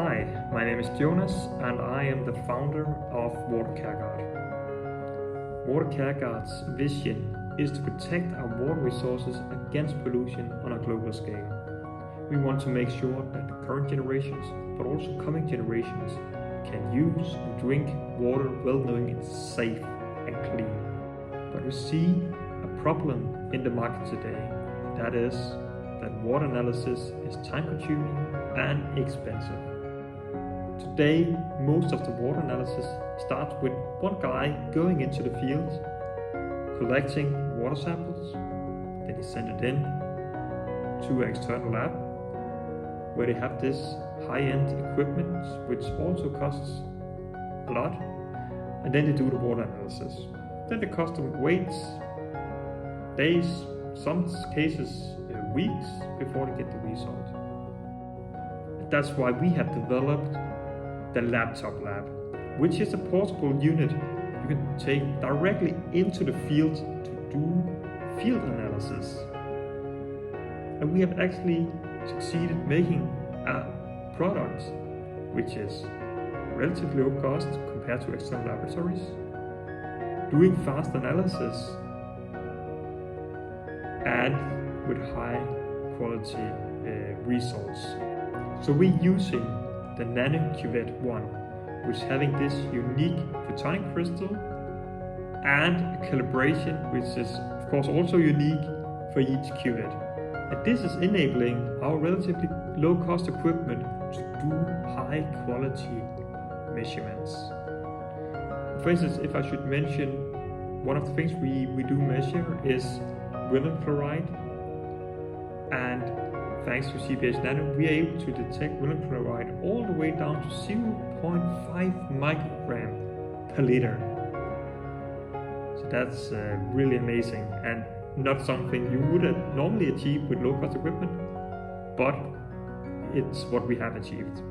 Hi, my name is Jonas and I am the founder of Water Care Guard. Water Care Guard's vision is to protect our water resources against pollution on a global scale. We want to make sure that the current generations, but also coming generations, can use and drink water well knowing it's safe and clean. But we see a problem in the market today, and that is that water analysis is time-consuming and expensive. Today, most of the water analysis starts with one guy going into the field, collecting water samples, then he sends it in to an external lab, where they have this high-end equipment, which also costs a lot, and then they do the water analysis. Then the customer waits days, some cases weeks, before they get the result. That's why we have developed the laptop lab, which is a portable unit you can take directly into the field to do field analysis. And we have actually succeeded making a product which is relatively low cost compared to external laboratories, doing fast analysis, and with high quality results. So we're using the Nano Cuvette 1, which is having this unique photonic crystal and a calibration which is of course also unique for each cuvette. And this is enabling our relatively low cost equipment to do high quality measurements. For instance, if I should mention, one of the things we do measure is william chloride, and thanks to CPH Nano, we are able to detect william chloride all the way down to 0.5 microgram per liter. So that's really amazing, and not something you would normally achieve with low-cost equipment, but it's what we have achieved.